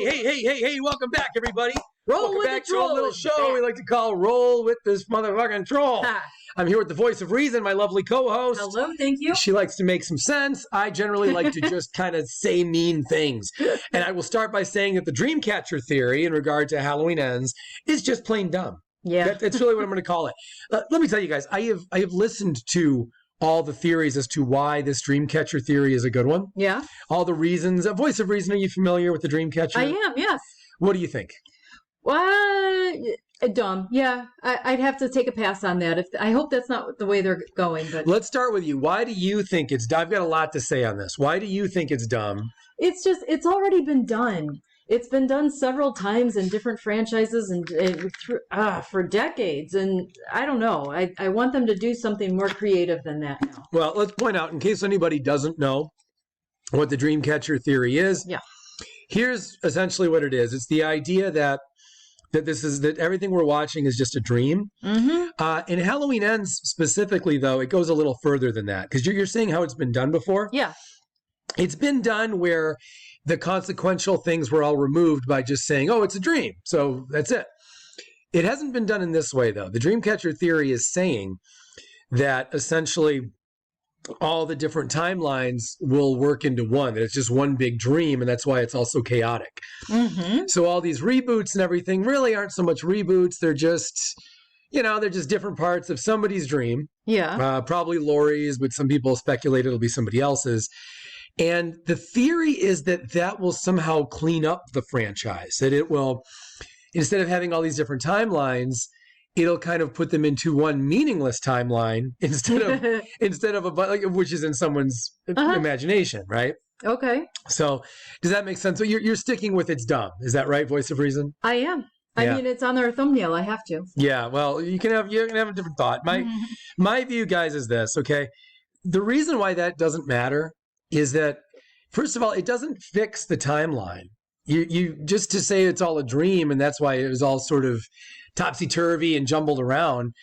Hey, welcome back, everybody. Welcome back to a little show we like to call Roll with This Motherfucking Troll. I'm here with the voice of reason, my lovely co-host. Hello, thank you. She likes to make some sense. I generally like to just kind of say mean things. And I will start by saying that the Dreamcatcher Theory in regard to Halloween Ends is just plain dumb. Yeah. That's really what I'm going to call it. Let me tell you guys, I have listened to all the theories as to why this Dreamcatcher Theory is a good one. Yeah. All the reasons. A voice of reason, are you familiar with the Dreamcatcher? I am, yes. What do you think? Dumb. Yeah, I'd have to take a pass on that. I hope that's not the way they're going. But let's start with you. Why do you think it's dumb? I've got a lot to say on this. Why do you think it's dumb? It's already been done. It's been done several times in different franchises and for decades. And I don't know. I want them to do something more creative than that now. Well, let's point out, in case anybody doesn't know what the Dreamcatcher Theory is. Yeah. Here's essentially what it is. It's the idea that everything we're watching is just a dream. Mm-hmm. In Halloween Ends specifically, though, it goes a little further than that. Because you're saying how it's been done before? Yeah. It's been done where the consequential things were all removed by just saying, oh, it's a dream. So that's it. It hasn't been done in this way, though. The Dreamcatcher Theory is saying that essentially all the different timelines will work into one. That it's just one big dream, and that's why it's also chaotic. Mm-hmm. So all these reboots and everything really aren't so much reboots. They're just, they're just different parts of somebody's dream. Yeah. Probably Laurie's, but some people speculate it'll be somebody else's. And the theory is that will somehow clean up the franchise. That it will, instead of having all these different timelines, it'll kind of put them into one meaningless timeline instead of a, which is in someone's imagination, right? Okay. So does that make sense? So you're sticking with it's dumb. Is that right, voice of reason? I am. I mean, it's on their thumbnail. I have to. Yeah. Well, you can have a different thought. My view, guys, is this. Okay. The reason why that doesn't matter is that, first of all, it doesn't fix the timeline. You just to say it's all a dream and that's why it was all sort of topsy-turvy and jumbled around,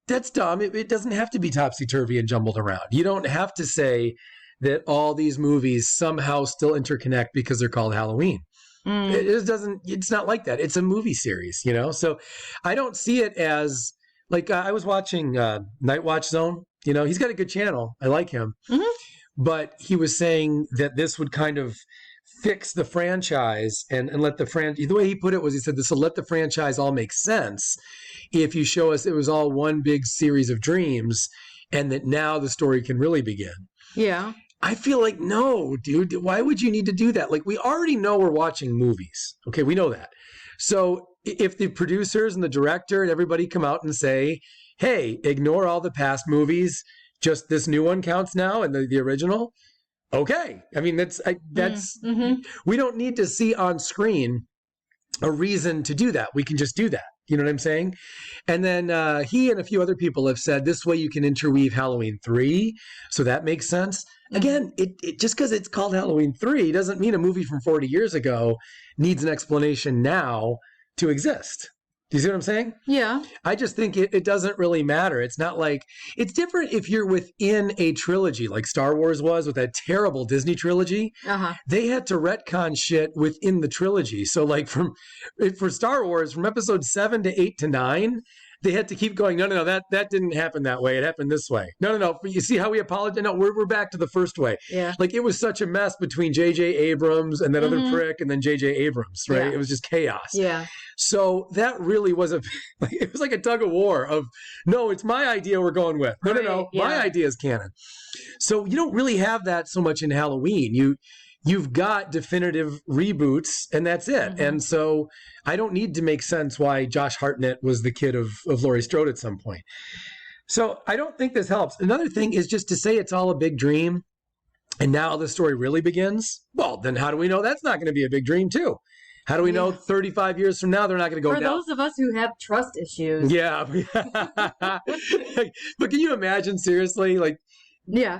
that's dumb. It doesn't have to be topsy-turvy and jumbled around. You don't have to say that all these movies somehow still interconnect because they're called Halloween. It's not like that. It's a movie series, So I don't see it as, like, I was watching Night Watch Zone. He's got a good channel. I like him. Mm-hmm. But he was saying that this would kind of fix the franchise and let the franchise, the way he put it was, he said, this will let the franchise all make sense if you show us it was all one big series of dreams and that now the story can really begin. Yeah. I feel like, no, dude, why would you need to do that? Like, we already know we're watching movies. Okay, we know that. So if the producers and the director and everybody come out and say, hey, ignore all the past movies, just this new one counts now and the original, okay. I mean, that's we don't need to see on screen a reason to do that. We can just do that. You know what I'm saying? And then he and a few other people have said this way you can interweave Halloween 3. So that makes sense. Again, it just because it's called Halloween 3 doesn't mean a movie from 40 years ago needs an explanation now to exist. Do you see what I'm saying? Yeah. I just think it doesn't really matter. It's not like, it's different if you're within a trilogy like Star Wars was with that terrible Disney trilogy. Uh-huh. They had to retcon shit within the trilogy. So like for Star Wars, from episode 7 to 8 to 9, they had to keep going, no, that didn't happen that way. It happened this way. No. You see how we apologize? No, we're back to the first way. Yeah. Like, it was such a mess between J.J. Abrams and that other prick and then J.J. Abrams, right? Yeah. It was just chaos. Yeah. So that really was it was like a tug of war of, no, it's my idea we're going with. No. Yeah. My idea is canon. So you don't really have that so much in Halloween. You've got definitive reboots and that's it. Mm-hmm. And so I don't need to make sense why Josh Hartnett was the kid of Laurie Strode at some point. So I don't think this helps. Another thing is just to say it's all a big dream and now the story really begins. Well, then how do we know that's not going to be a big dream too? How do we know 35 years from now they're not going to go down? For those of us who have trust issues. Yeah. But can you imagine, seriously, like,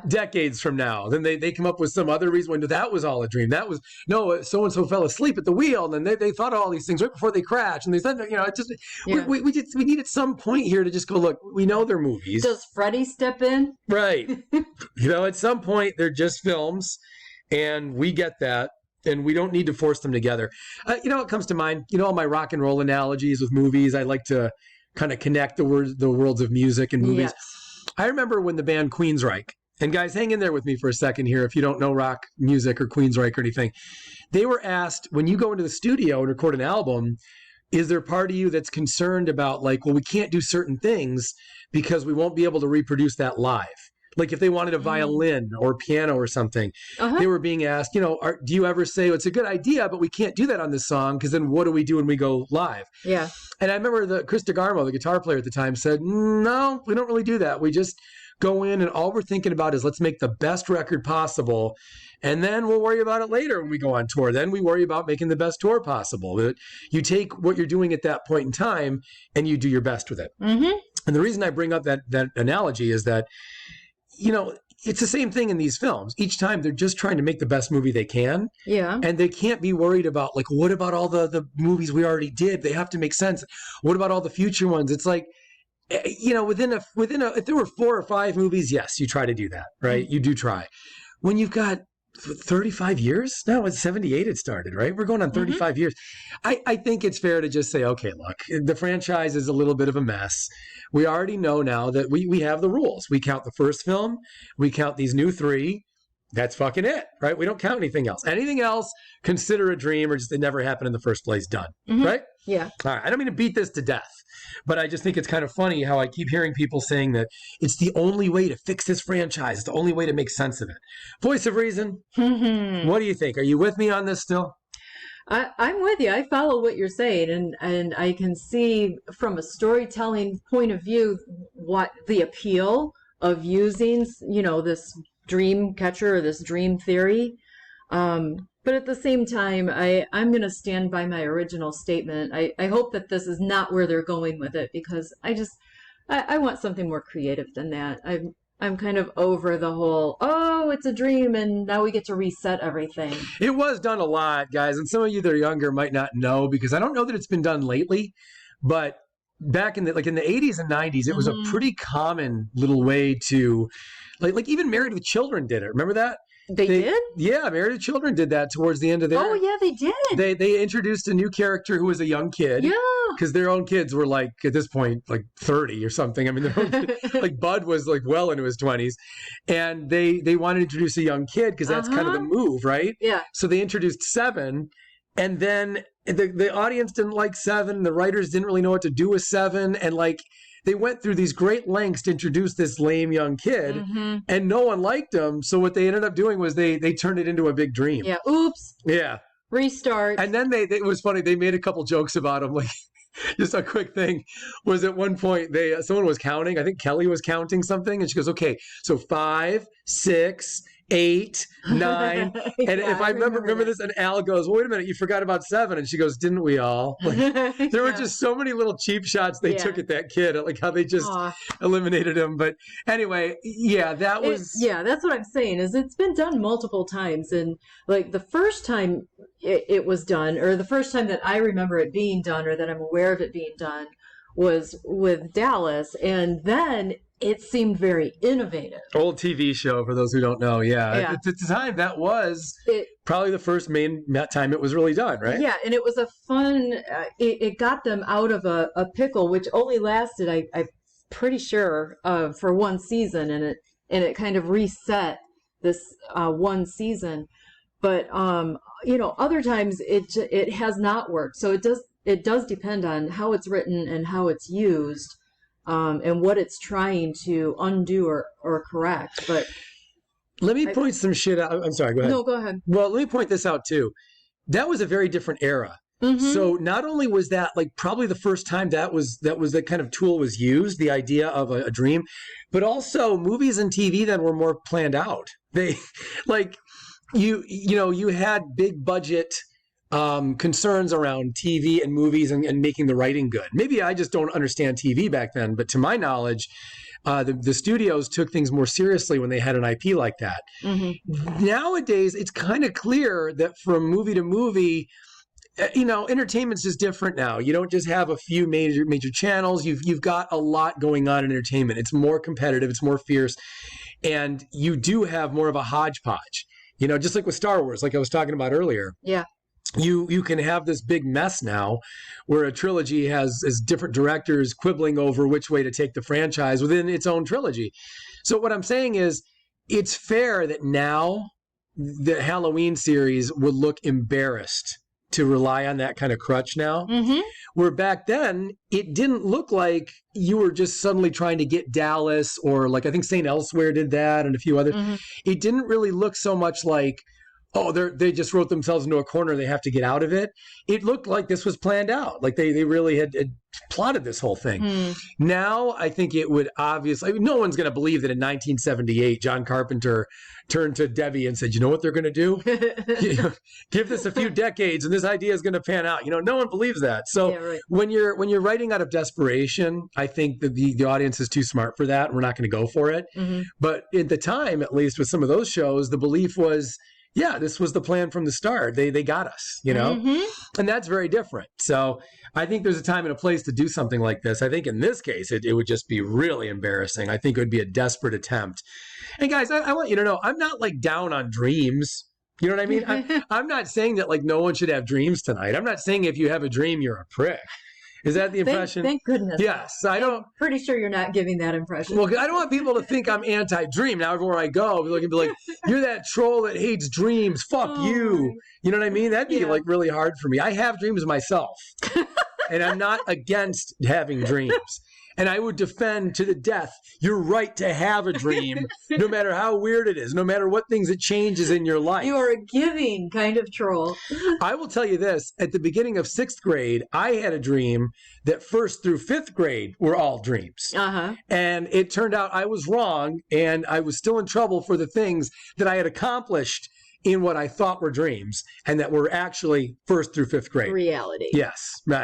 decades from now, then they come up with some other reason when that was all a dream. That was, no, so-and-so fell asleep at the wheel, and then they thought of all these things right before they crashed, and they said, it just, we need at some point here to just go, look, we know they're movies. Does Freddy step in? Right. At some point, they're just films, and we get that. And we don't need to force them together. What comes to mind? All my rock and roll analogies with movies. I like to kind of connect the worlds of music and movies. Yes. I remember when the band Queensryche, and guys, hang in there with me for a second here if you don't know rock music or Queensryche or anything. They were asked, when you go into the studio and record an album, is there part of you that's concerned about we can't do certain things because we won't be able to reproduce that live? Like if they wanted a violin or piano or something, they were being asked, do you ever say, it's a good idea, but we can't do that on this song because then what do we do when we go live? Yeah. And I remember Chris DeGarmo, the guitar player at the time, said, no, we don't really do that. We just go in and all we're thinking about is let's make the best record possible. And then we'll worry about it later when we go on tour. Then we worry about making the best tour possible. But you take what you're doing at that point in time and you do your best with it. Mm-hmm. And the reason I bring up that analogy is that, it's the same thing in these films. Each time they're just trying to make the best movie they can. Yeah. And they can't be worried about what about all the movies we already did? They have to make sense. What about all the future ones? It's like, within a if there were 4 or 5 movies, yes, you try to do that, right? You do try. When you've got 35 years? No, it's 78 it started, right? We're going on 35 years. I think it's fair to just say, okay, look, the franchise is a little bit of a mess. We already know now that we have the rules. We count the first film. We count these new 3. That's fucking it, right? We don't count anything else. Anything else, consider a dream or just it never happened in the first place, done, right? Yeah. All right. I don't mean to beat this to death, but I just think it's kind of funny how I keep hearing people saying that it's the only way to fix this franchise. It's the only way to make sense of it. Voice of reason. What do you think? Are you with me on this still? I'm with you. I follow what you're saying, and I can see from a storytelling point of view what the appeal of using, this Dreamcatcher or this dream theory. But at the same time, I'm going to stand by my original statement. I hope that this is not where they're going with it because I want something more creative than that. I'm kind of over the whole, it's a dream and now we get to reset everything. It was done a lot, guys. And some of you that are younger might not know because I don't know that it's been done lately, but back in the 80s and 90s, it was a pretty common little way to like even Married with Children did it. Remember that? They did? Yeah, Married with Children did that towards the end of their... Oh, yeah, they did. They introduced a new character who was a young kid. Yeah. Because their own kids were at this point, 30 or something. I mean, their own kid, Bud was well into his 20s. And they wanted to introduce a young kid because that's kind of the move, right? Yeah. So they introduced 7. And then the audience didn't like 7. The writers didn't really know what to do with 7. And they went through these great lengths to introduce this lame young kid and no one liked him. So what they ended up doing was they turned it into a big dream. Yeah. Oops. Yeah. Restart. And then it was funny. They made a couple jokes about him. Just a quick thing was at one point someone was counting. I think Kelly was counting something. And she goes, okay, so 5, 6, 8, 9. And Yeah, if I remember this, and Al goes, well, wait a minute, you forgot about 7. And she goes, didn't we all? There were just so many little cheap shots they took at that kid, how they just eliminated him. But anyway, yeah, that was... that's what I'm saying, is it's been done multiple times. And the first time it was done, or the first time that I remember it being done, or that I'm aware of it being done, was with Dallas. And then it seemed very innovative. Old TV show, for those who don't know. Yeah. At the time, that was probably the first main time it was really done, right? Yeah, and it was a fun, it got them out of a pickle, which only lasted, I'm pretty sure, for one season, and it kind of reset this one season. But, other times it has not worked. So it does depend on how it's written and how it's used. And what it's trying to undo or correct. But let me point some shit out. I'm sorry, go ahead. No, go ahead. Well, let me point this out too. That was a very different era. So not only was that probably the first time that kind of tool was used, the idea of a dream, but also movies and TV then were more planned out. They you had big budget concerns around TV and movies and making the writing good. Maybe I just don't understand TV back then, but to my knowledge, the studios took things more seriously when they had an IP like that. Nowadays, it's kind of clear that from movie to movie, entertainment's just different now. You don't just have a few major channels. You've got a lot going on in entertainment. It's more competitive. It's more fierce. And you do have more of a hodgepodge. You know, just like with Star Wars, like I was talking about earlier. Yeah. You can have this big mess now where a trilogy has different directors quibbling over which way to take the franchise within its own trilogy. So what I'm saying is it's fair that now the Halloween series would look embarrassed to rely on that kind of crutch now. Mm-hmm. Where back then, it didn't look like you were just suddenly trying to get Dallas, or like I think St. Elsewhere did that and a few others. Mm-hmm. It didn't really look so much like, oh, they just wrote themselves into a corner. They have to get out of it. It looked like this was planned out. Like they really had plotted this whole thing. Mm. Now, I think it would obviously, no one's going to believe that in 1978, John Carpenter turned to Debbie and said, you know what they're going to do? Give this a few decades and this idea is going to pan out. You know, no one believes that. So Yeah, right. when you're writing out of desperation, I think that the audience is too smart for that. We're not going to go for it. Mm-hmm. But at the time, at least with some of those shows, the belief was, yeah, this was the plan from the start. They got us, you know? Mm-hmm. And that's very different. So I think there's a time and a place to do something like this. I think in this case, it would just be really embarrassing. I think it would be a desperate attempt. And guys, I want you to know, I'm not like down on dreams. You know what I mean? I'm not saying that like no one should have dreams tonight. I'm not saying if you have a dream, you're a prick. Is that the impression? Thank goodness. Yes. I'm pretty sure you're not giving that impression. Well, I don't want people to think I'm anti-dream. Now everywhere I go, people can be like, you're that troll that hates dreams. Fuck you. You know what I mean? That'd be like really hard for me. I have dreams myself. And I'm not against having dreams. And I would defend to the death your right to have a dream, no matter how weird it is, no matter what things it changes in your life. You are a giving kind of troll. I will tell you this. At the beginning of 6th grade, I had a dream that 1st through 5th grade were all dreams. Uh-huh. And it turned out I was wrong, and I was still in trouble for the things that I had accomplished in what I thought were dreams, and that were actually 1st through 5th grade. Reality. Yes,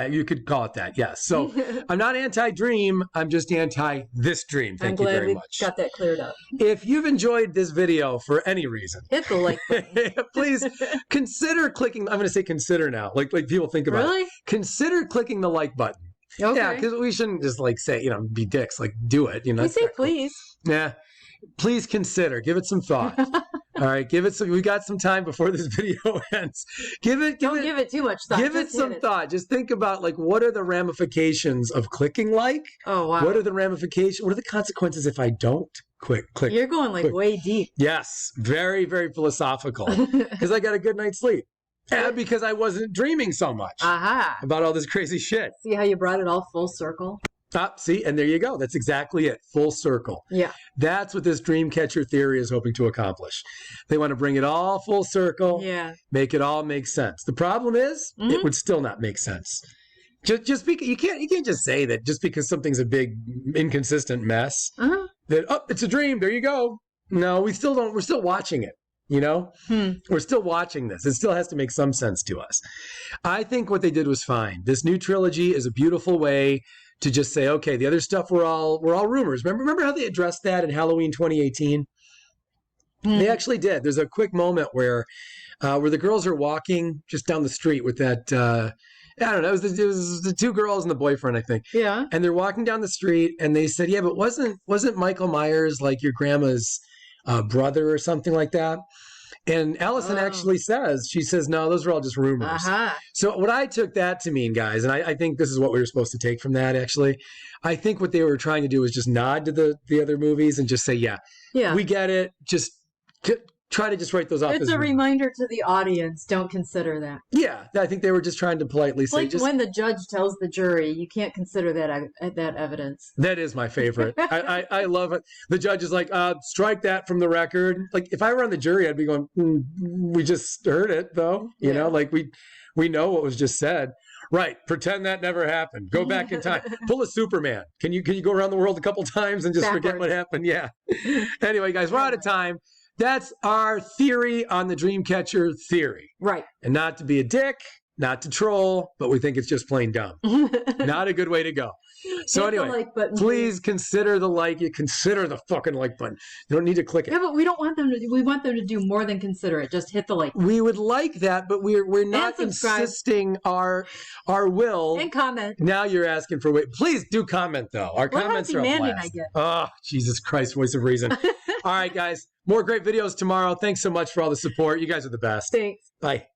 you could call it that, yes. So I'm not anti-dream, I'm just anti this dream. Thank you very much. Got that cleared up. If you've enjoyed this video for any reason, Hit the like button. please consider clicking, I'm going to say consider now, like people think about Really? it. Consider clicking the like button. Okay. Yeah, because we shouldn't just like say, you know, be dicks, like do it. You know, We that's say not cool. please. Yeah. Please consider. Give it some thought. All right. Give it some. We got some time before this video ends. Don't give it too much thought. Give it Just some hit thought. Just think about like what are the ramifications of clicking like? Oh wow. What are the ramifications? What are the consequences if I don't click? You're going like quick. way deep. Yes. Very, very philosophical. Because I got a good night's sleep. And because I wasn't dreaming so much Aha. about all this crazy shit. See how you brought it all full circle? See, and there you go. That's exactly it. Full circle. Yeah. That's what this Dreamcatcher Theory is hoping to accomplish. They want to bring it all full circle, Yeah. make it all make sense. The problem is, it would still not make sense. Just because you can't just say that just because something's a big inconsistent mess Uh-huh. that it's a dream. There you go. No, we're still watching it. You know, we're still watching this. It still has to make some sense to us. I think what they did was fine. This new trilogy is a beautiful way to just say, okay, the other stuff were all rumors. Remember how they addressed that in Halloween 2018? They actually did. There's a quick moment where the girls are walking just down the street with that. I don't know. It was the 2 girls and the boyfriend, I think. Yeah. And they're walking down the street, and they said, "Yeah, but wasn't Michael Myers like your grandma's brother or something like that?" And Allison actually says, no, those are all just rumors. Uh-huh. So what I took that to mean, guys, and I think this is what we were supposed to take from that, actually. I think what they were trying to do was just nod to the other movies and just say, yeah, we get it. Just try to just write those off. It's a reminder to the audience. Don't consider that. Yeah, I think they were just trying to politely say. Like when the judge tells the jury, you can't consider that evidence. That is my favorite. I love it. The judge is like, strike that from the record. Like if I were on the jury, I'd be going, we just heard it though. You know, like we know what was just said. Right. Pretend that never happened. Go back in time. Pull a Superman. Can you go around the world a couple times and just forget what happened? Yeah. Anyway, guys, we're out of time. That's our theory on the Dreamcatcher Theory. Right. And not to be a dick, not to troll, but we think it's just plain dumb. Not a good way to go. So Hit the anyway, like button, please consider the like. You consider the fucking like button. You don't need to click it. Yeah, but we don't want them to. We want them to do more than consider it. Just hit the like. We would like that, but we're not insisting our will. And comment. Now you're asking for wait. Please do comment though. Our Well, comments how are a demanding blast. I get. Oh, Jesus Christ, voice of reason. All right, guys. More great videos tomorrow. Thanks so much for all the support. You guys are the best. Thanks. Bye.